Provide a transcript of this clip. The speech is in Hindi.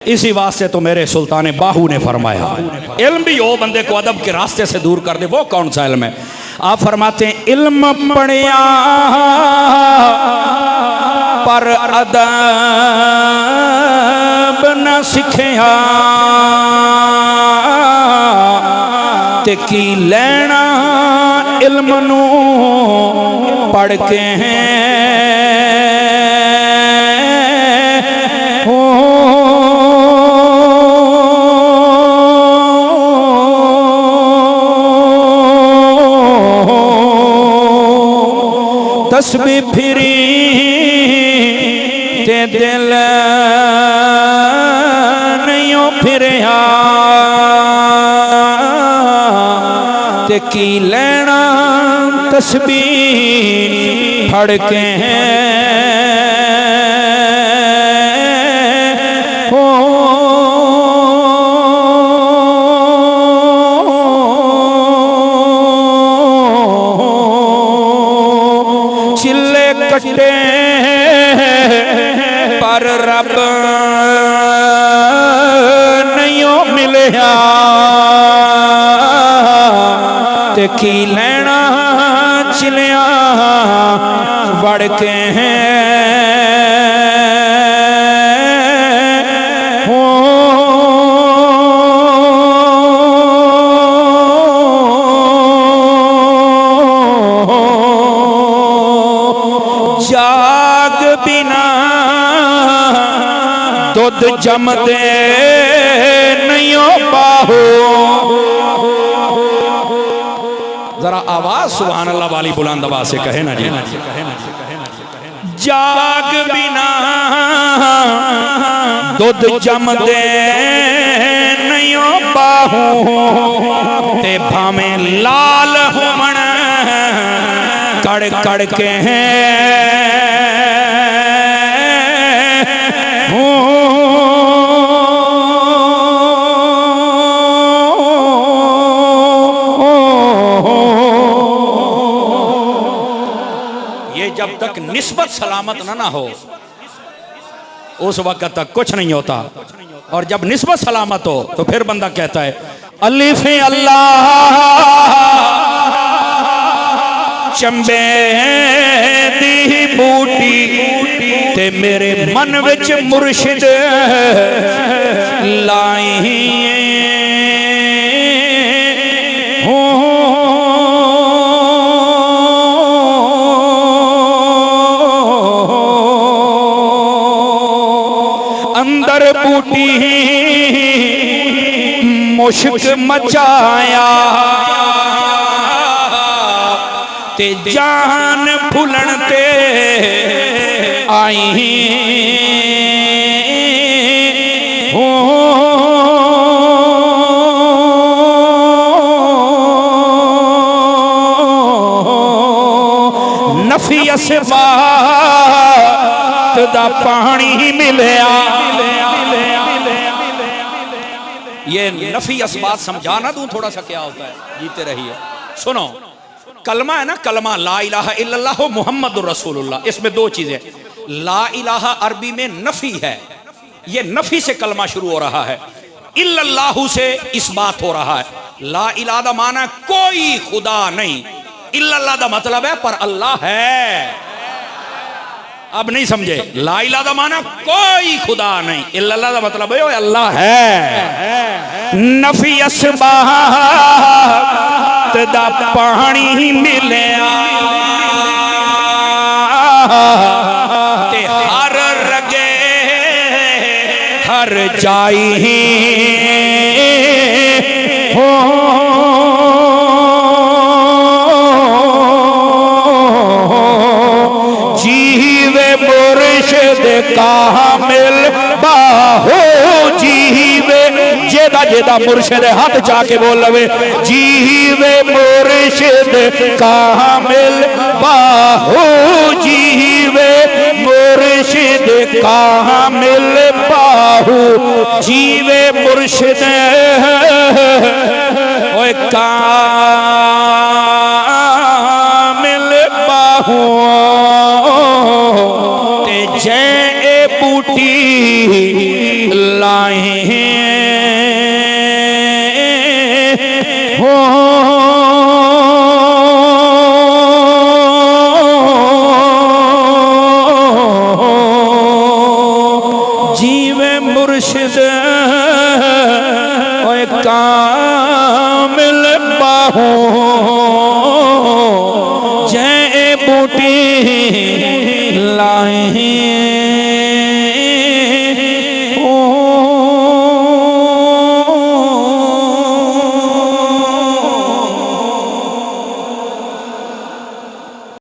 इसी वास्ते तो मेरे सुल्तान बाहू ने फरमाया इल्म भी हो बंदे को अदब के रास्ते से दूर कर दे। वो कौन सा इल्म है? आप फरमाते हैं इल्म पढ़िया पर अदब न सिखिया ते की लेना इल्म नू पढ़ के तस्बीह फिरी ते दिल नहीं फिरिया ते की लेना तस्बीह फड़ के कटे पर रब नहीं मिलया ते की लेना चिलिया वड़ के जाग बिना दुध जमदे नहीं बाहो। जरा आवाज सुभान अल्लाह वाली बुलंद आवाज से कहे ना जी। जाग बिना दुध जमदे नहीं बाहो ते भावें लाल होमण कड़ कड़ के ये जब तक निस्बत सलामत ना हो उस वक्त तक कुछ नहीं होता, और जब निस्बत सलामत हो तो फिर बंदा कहता है अलिफ अल्लाह चंबे दी बूटी ते मेरे मन विच मुर्शिद लाई अंदर बूटी मुश्क मचाया ते जान फुलन ते आई हो नफी असबात दा पानी मिलया। ये नफी असबात समझा ना दूं थोड़ा सा क्या होता है, जीते रहिए। सुनो, कलमा है ना, कलमा ला इलाहा इल्लल्लाह मुहम्मदुर रसूलुल्लाह, इसमें दो चीजें। ला इलाहा अरबी में नफी है, ये नफी से कलमा शुरू हो रहा है, इल्लल्लाहु से इस्बात हो रहा है। ला इलाहा दा माना कोई खुदा नहीं, इल्लल्लाह दा मतलब है पर अल्लाह है। अब नहीं समझे? ला इलाहा दा माना कोई खुदा नहीं, इल्लल्लाह दा मतलब है अल्लाह है। नफी असबात दा पानी मिलया ते हर रगे हर जाई हो जीवे मुर्शिद कामिल बाहो जीवे जेदा जेदा मुर्शिद हाथ जाके बोल लवे जीवे मुर्शिद कामिल बाहो जीवे मुर्शिद कामिल बाहू जीवे मुर्शिद ओए कामिल बाहू ते जय बूटी लाई हो जीवे मुर्शिद ओए कामिल बाहों जय बूटी